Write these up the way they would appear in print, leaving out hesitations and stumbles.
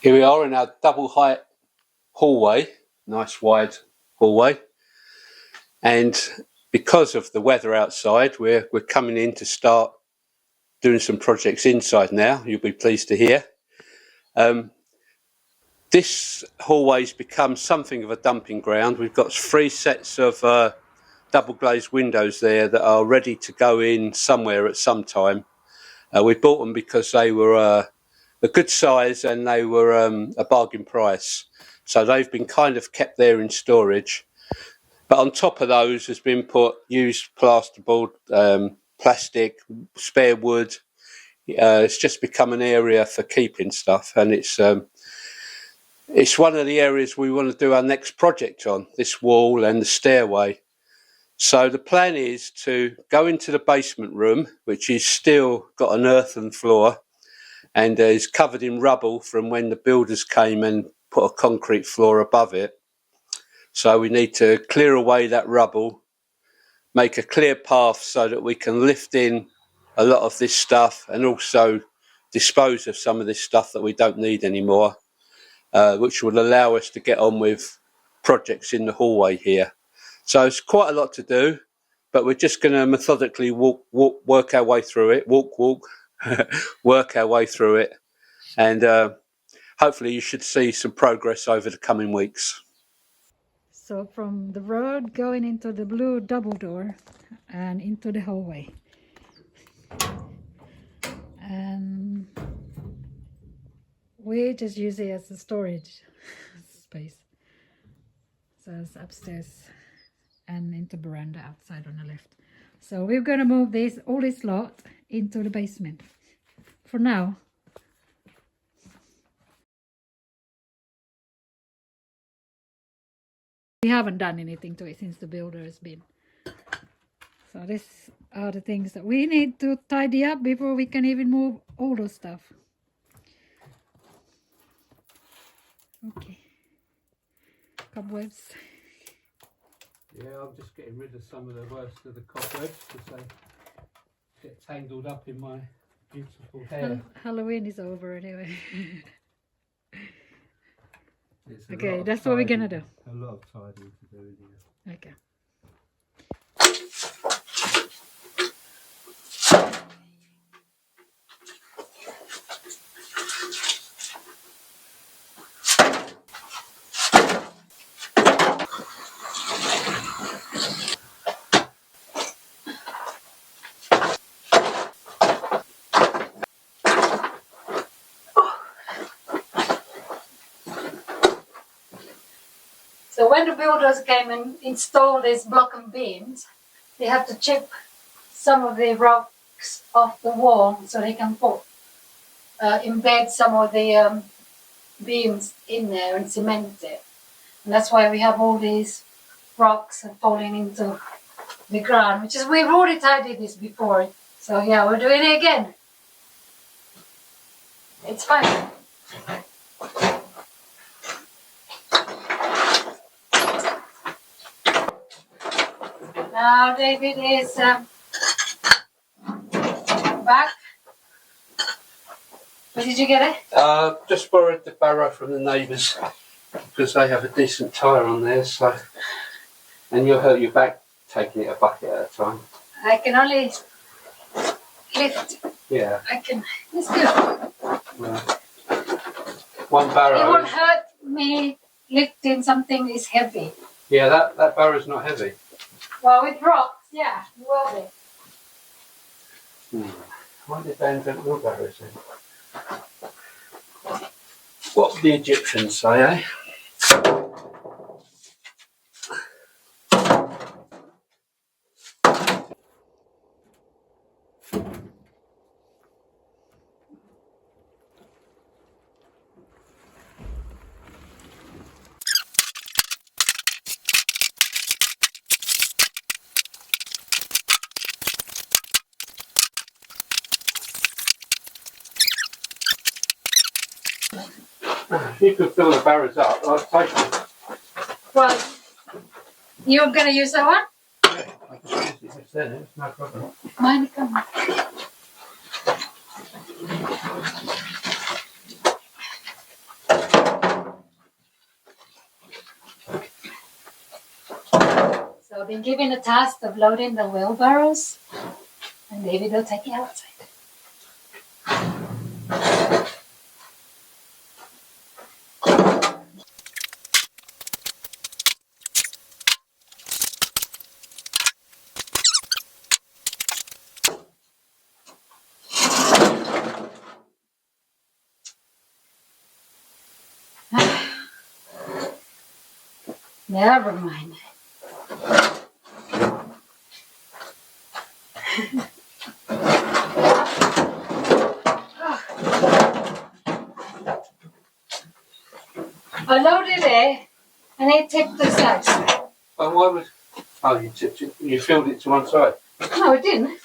Here we are in our double height hallway, nice wide hallway, and because of the weather outside we're coming in to start doing some projects inside now, you'll be pleased to hear. This hallway's become something of a dumping ground. We've got 3 sets of double glazed windows there that are ready to go in somewhere at some time. We bought them because they were a good size and they were a bargain price, so they've been kind of kept there in storage. But on top of those has been put used plasterboard, plastic, spare wood. It's just become an area for keeping stuff, and it's one of the areas we want to do our next project on, this wall and the stairway. So the plan is to go into the basement room, which is still got an earthen floor and is covered in rubble from when the builders came and put a concrete floor above it. So we need to clear away that rubble, make a clear path so that we can lift in a lot of this stuff and also dispose of some of this stuff that we don't need anymore, which will allow us to get on with projects in the hallway here. So it's quite a lot to do, but we're just going to methodically work our way through it, work our way through it, and hopefully you should see some progress over the coming weeks. So from the road going into the blue double door and into the hallway. And we just use it as a storage space. So it's upstairs and into veranda outside on the left. So we're going to move all this lot into the basement for now. We haven't done anything to it since the builder has been. So these are the things that we need to tidy up before we can even move all those stuff. Okay. Cobwebs. Yeah, I'm just getting rid of some of the worst of the cobwebs because they get tangled up in my beautiful hair. Halloween is over anyway. Okay, that's what we're gonna do. A lot of tidying to do in here. Okay. So when the builders came and installed these block and beams, they have to chip some of the rocks off the wall so they can embed some of the beams in there and cement it. And that's why we have all these rocks falling into the ground, which is, we've already tidied this before. So yeah, we're doing it again. It's fine. Now David is back. Where did you get it? Just borrowed the barrow from the neighbours because they have a decent tyre on there. So, and you'll hurt your back taking it a bucket at a time. I can only lift. Yeah. I can. It's good. Well, one barrow. It won't hurt me lifting something is heavy. Yeah, that barrow's not heavy. Well, with rocks, yeah, it will be. Why did they invent wheelbarrows then? What the Egyptians say, eh? If you could fill the barrows up, I'd take them. Well, you're going to use that one? Yeah, I just use it just then, it's no problem. Mine come. I've been given a task of loading the wheelbarrows, and David will take it outside. Never mind. I loaded it and it tipped the sides. But why was... Oh, you tipped it. You filled it to one side. No, it didn't.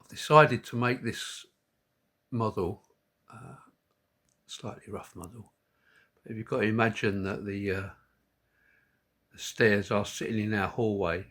Decided to make this model, slightly rough model. But you've got to imagine that the stairs are sitting in our hallway.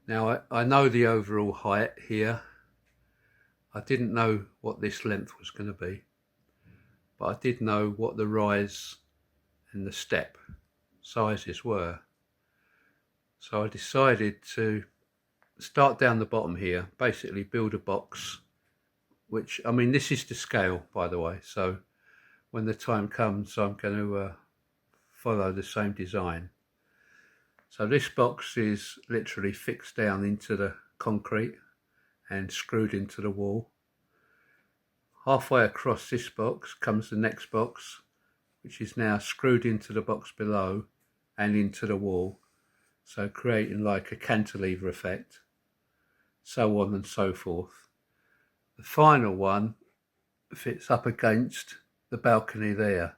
Now I know the overall height here. I didn't know what this length was going to be, but I did know what the rise and the step sizes were. So I decided to start down the bottom here, basically build a box, which, I mean, this is to scale, by the way, so when the time comes I'm going to follow the same design. So this box is literally fixed down into the concrete and screwed into the wall. Halfway across this box comes the next box, which is now screwed into the box below and into the wall, so creating like a cantilever effect, so on and so forth. The final one fits up against the balcony there,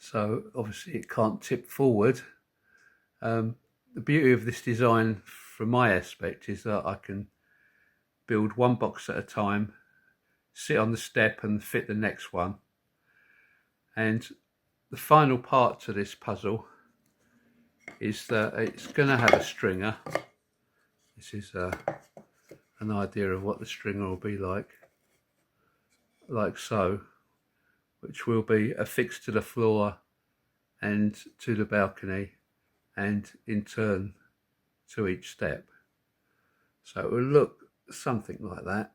so obviously it can't tip forward. The beauty of this design from my aspect is that I can build one box at a time, sit on the step and fit the next one. And the final part to this puzzle is that it's going to have a stringer. This is an idea of what the stringer will be like so, which will be affixed to the floor and to the balcony and in turn to each step. So it will look something like that.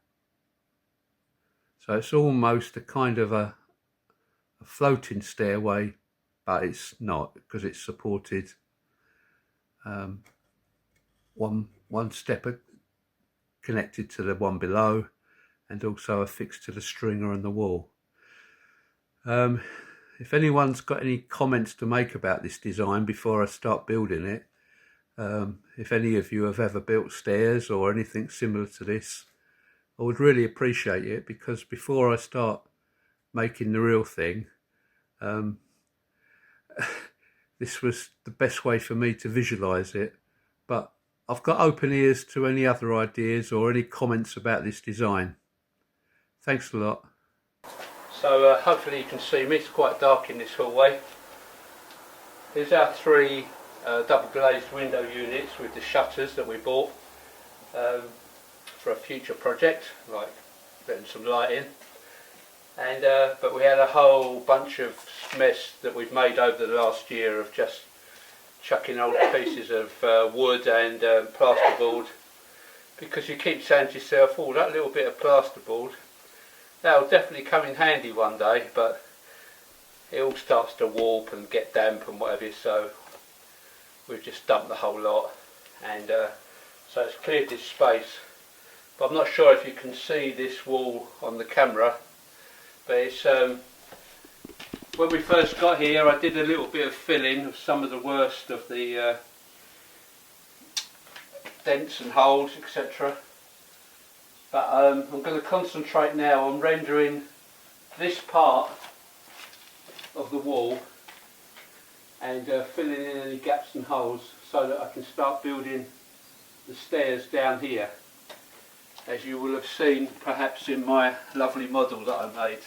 So it's almost a kind of a floating stairway, but it's not, because it's supported one step connected to the one below and also affixed to the stringer on the wall. If anyone's got any comments to make about this design before I start building it, if any of you have ever built stairs or anything similar to this, I would really appreciate it, because before I start making the real thing, this was the best way for me to visualize it. But I've got open ears to any other ideas or any comments about this design. Thanks a lot. So hopefully you can see me. It's quite dark in this hallway. Here's our three double glazed window units with the shutters that we bought for a future project, like letting some light in. And but we had a whole bunch of mess that we've made over the last year of just chucking old pieces of wood and plasterboard, because you keep saying to yourself, oh, that little bit of plasterboard, that'll definitely come in handy one day, but it all starts to warp and get damp and whatever, so we've just dumped the whole lot. And so it's cleared this space, but I'm not sure if you can see this wall on the camera, but it's when we first got here I did a little bit of filling of some of the worst of the dents and holes, etc. But I'm going to concentrate now on rendering this part of the wall and filling in any gaps and holes so that I can start building the stairs down here, as you will have seen perhaps in my lovely model that I made.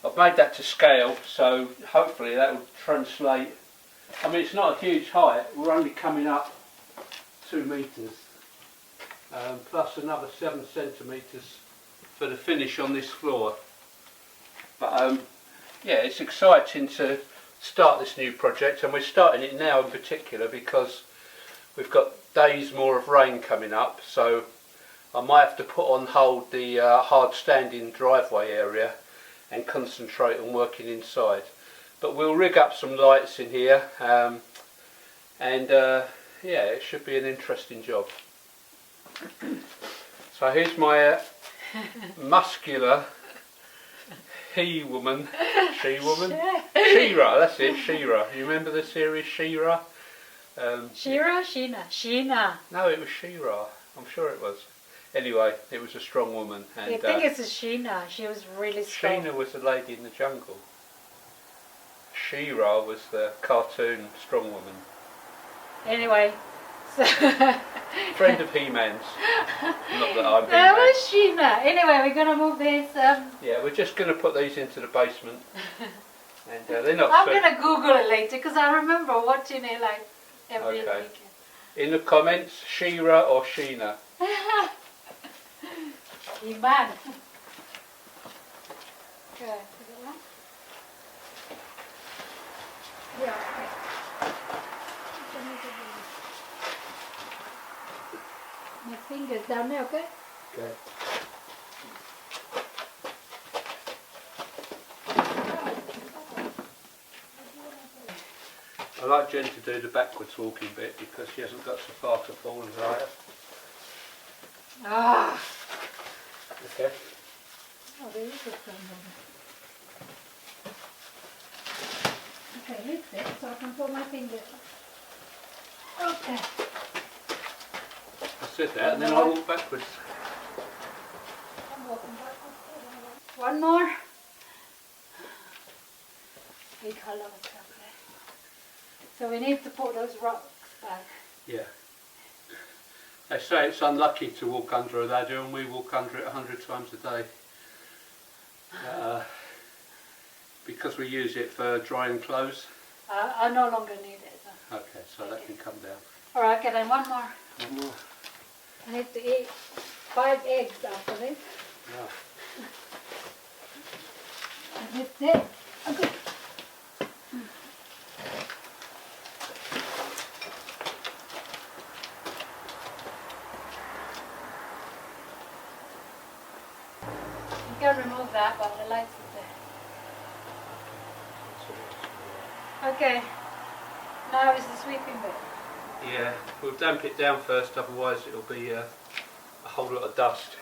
I've made that to scale, so hopefully that will translate. I mean, it's not a huge height, we're only coming up 2 metres, plus another 7 centimetres for the finish on this floor. But yeah, it's exciting to start this new project, and we're starting it now in particular because we've got days more of rain coming up, so I might have to put on hold the hard standing driveway area and concentrate on working inside. But we'll rig up some lights in here, and yeah, it should be an interesting job. So here's my muscular she-woman, She-Ra, that's it, She-Ra. You remember the series She-Ra? Sheena. No, it was She-Ra, I'm sure it was. Anyway, it was a strong woman. And, I think it's a Sheena. She was really strong. Sheena was the lady in the jungle. She-Ra was the cartoon strong woman. Anyway, so Friend of He-Man's. Not that I'm that He-Man. was Sheena. Anyway, we're gonna move this. Yeah, we're just going to put these into the basement. And they're not I'm so... gonna Google it later because I remember watching it like every Okay. weekend. In the comments, She-Ra or Sheena? Iman. Okay. Yeah. Okay. My fingers down there, okay? Okay. I like Jen to do the backwards walking bit because she hasn't got so far to fall as I have. Ah. Okay. Oh, there is a thing okay, lift it so I can put my fingers. Okay. I said that and then I walk backwards. I'm walking backwards. One more. Big hollow up there. So we need to put those rocks back. Yeah. They say it's unlucky to walk under a ladder, and we walk under it 100 times a day. Because we use it for drying clothes. I no longer need it. So. Okay, so that can come down. Alright, okay, then one more. One more. I need to eat 5 eggs after this. Yeah. And that's it. Okay. You can remove that, but the lights are there. Okay. Now is the sweeping bit. Yeah, we'll damp it down first, otherwise it'll be a whole lot of dust.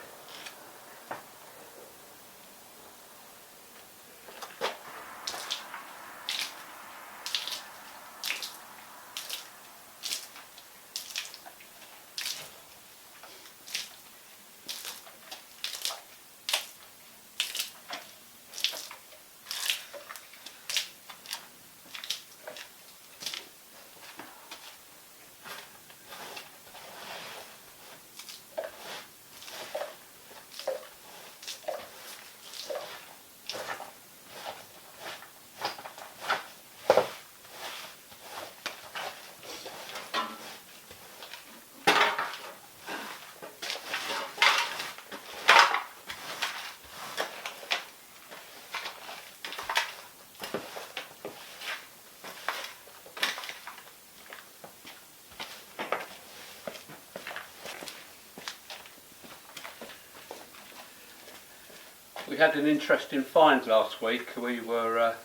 We had an interesting find last week. We were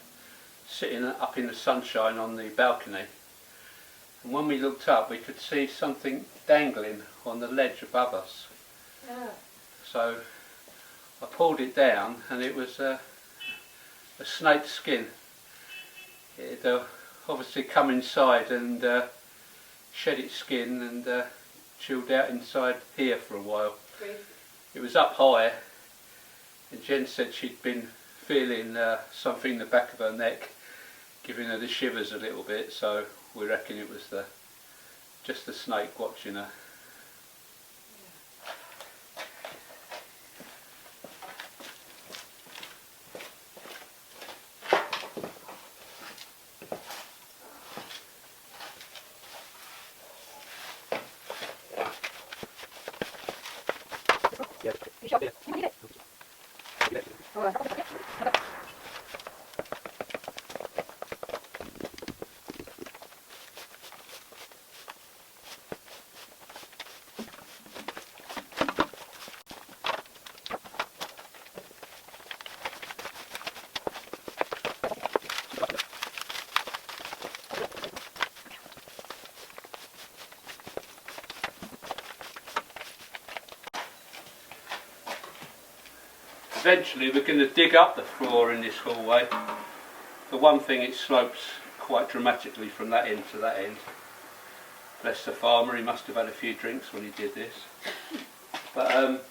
sitting up in the sunshine on the balcony, and when we looked up we could see something dangling on the ledge above us. Yeah. So I pulled it down and it was a snake's skin. It had obviously come inside and shed its skin and chilled out inside here for a while. Great. It was up high, And Jen said she'd been feeling something in the back of her neck, giving her the shivers a little bit, so we reckon it was just the snake watching her. Eventually we're going to dig up the floor in this hallway. For one thing, it slopes quite dramatically from that end to that end. Bless the farmer, he must have had a few drinks when he did this. But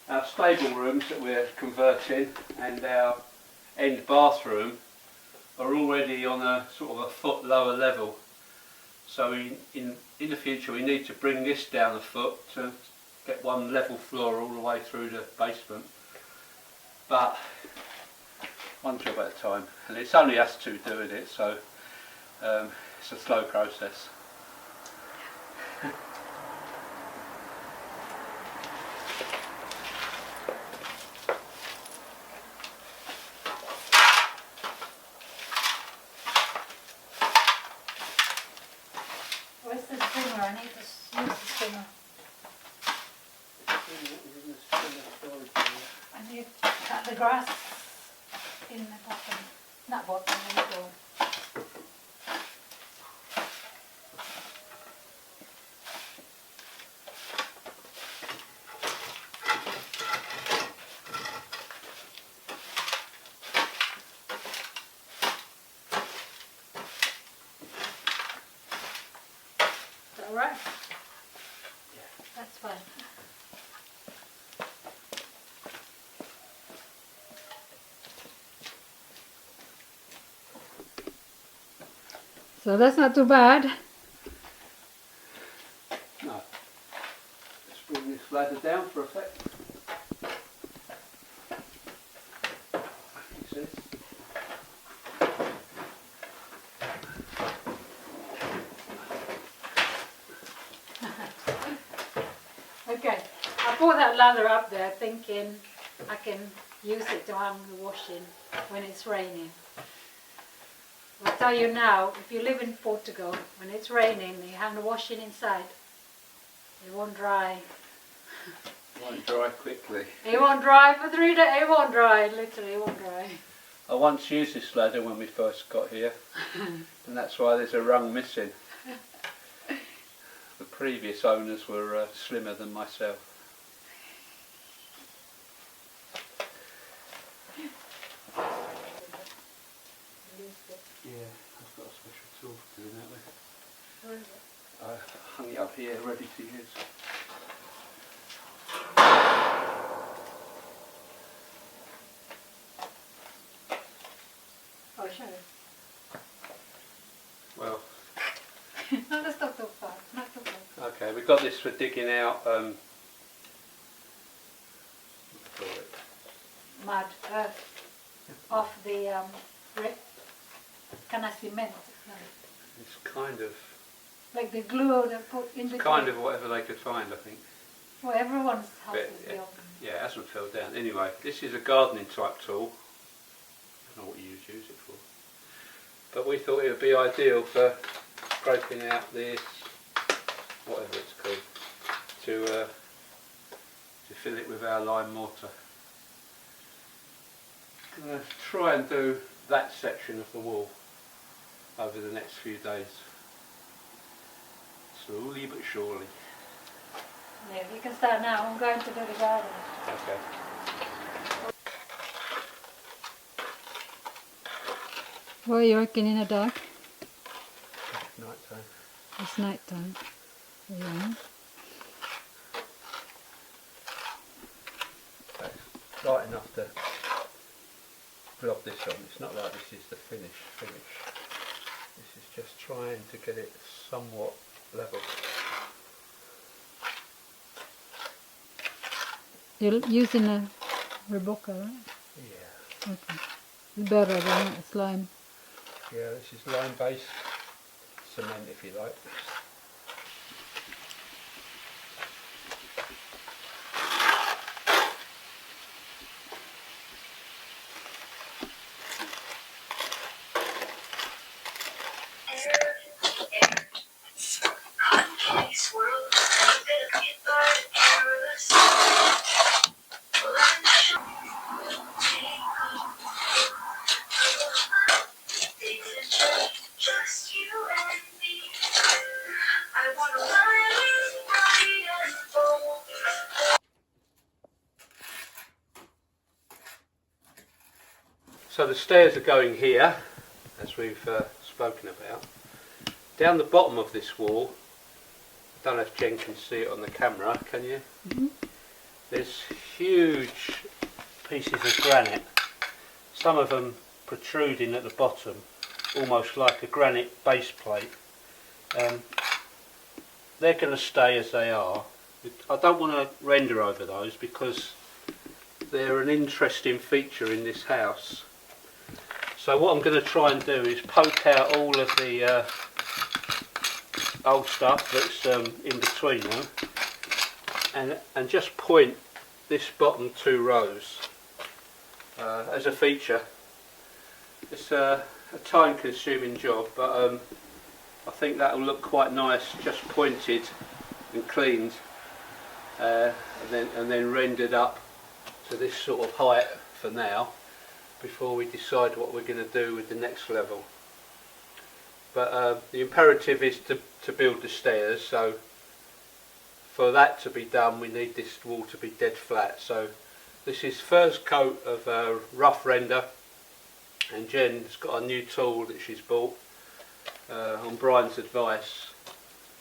our stable rooms that we're converting and our end bathroom are already on a sort of a foot lower level. So in the future we need to bring this down a foot to get one level floor all the way through the basement. But one job at a time, and it's only us two doing it, so it's a slow process. Where's the stringer? I need to use the stringer. I need to cut the grass in the bottom. Not bottom, in the door. Is that alright? Yeah. That's fine. So that's not too bad. No. Let's bring this ladder down for effect. Okay, I brought that ladder up there thinking I can use it to hang the washing when it's raining. I'll tell you now, if you live in Portugal, when it's raining and you hang the washing inside, it won't dry. It won't dry quickly. It won't dry for 3 days, it won't dry, literally it won't dry. I once used this ladder when we first got here, and that's why there's a rung missing. The previous owners were slimmer than myself. Yeah, I've got a special tool for doing that with. Where is it? I hung it up here, ready to use. Oh, show you. Well, No, that's not too far, not too far. okay, we've got this for digging out, what do you call it? Mud, earth, off the can I cement? No. It's kind of, Like the glue they put in between. kind of whatever they could find, I think. Well, everyone's house But, is built. yeah, it hasn't fell down. Anyway, this is a gardening type tool. I don't know what you use it for. But we thought it would be ideal for scraping out this, whatever it's called, to fill it with our lime mortar. I'm going to try and do that section of the wall over the next few days. Slowly but surely. Yeah, you can start now. I'm going to do the garden. Okay. Why are you working in the dark? Night time. It's night time. Yeah. Okay. light enough to glob this on. It's not like this is the finish. This is just trying to get it somewhat level. You're using a Rebecca, right? Yeah. Okay. It's better than slime. Yeah, this is lime based cement, if you like. So the stairs are going here, as we've spoken about. Down the bottom of this wall, I don't know if Jen can see it on the camera, can you? Mm-hmm. There's huge pieces of granite, some of them protruding at the bottom, almost like a granite base plate. They're going to stay as they are. I don't want to render over those because they're an interesting feature in this house. So what I'm going to try and do is poke out all of the old stuff that's in between them, and just point this bottom 2 rows as a feature. It's a time-consuming job, but I think that will look quite nice, just pointed and cleaned, and then rendered up to this sort of height for now, before we decide what we're going to do with the next level. But the imperative is to build the stairs, so for that to be done we need this wall to be dead flat. So this is first coat of rough render, and Jen's got a new tool that she's bought on Brian's advice,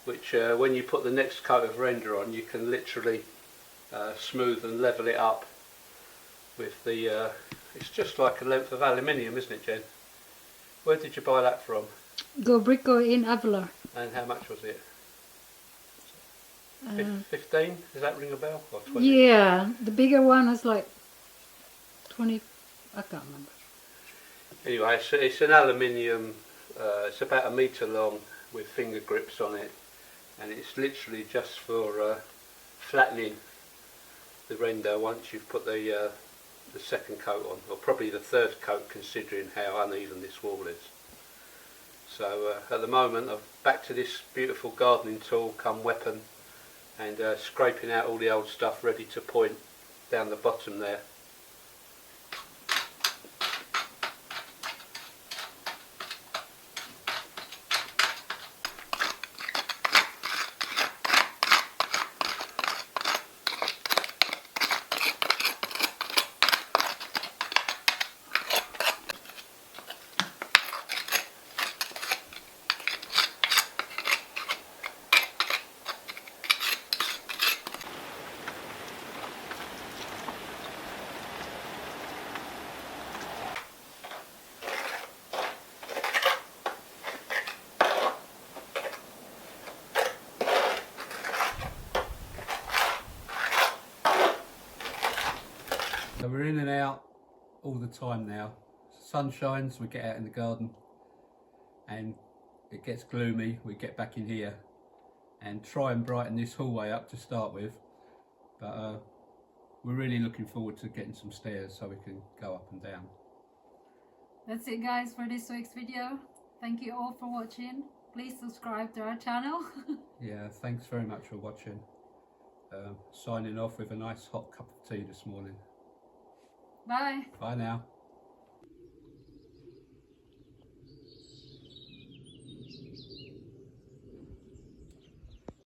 which when you put the next coat of render on, you can literally smooth and level it up with the it's just like a length of aluminium, isn't it, Jen? Where did you buy that from? Go Brico in Avila. And how much was it? 15? Does that ring a bell? Or 20? Yeah, the bigger one is like 20, I can't remember. Anyway, it's an aluminium, it's about 1 metre long with finger grips on it, and it's literally just for flattening the render once you've put the second coat on, or probably the third coat considering how uneven this wall is. So at the moment I'm back to this beautiful gardening tool come weapon, and scraping out all the old stuff ready to point down the bottom there. So we're in and out all the time now. Sun shines, we get out in the garden, and it gets gloomy, we get back in here and try and brighten this hallway up to start with. But we're really looking forward to getting some stairs so we can go up and down. That's it guys for this week's video. Thank you all for watching. Please subscribe to our channel. Yeah, thanks very much for watching. Signing off with a nice hot cup of tea this morning. Bye. Bye now.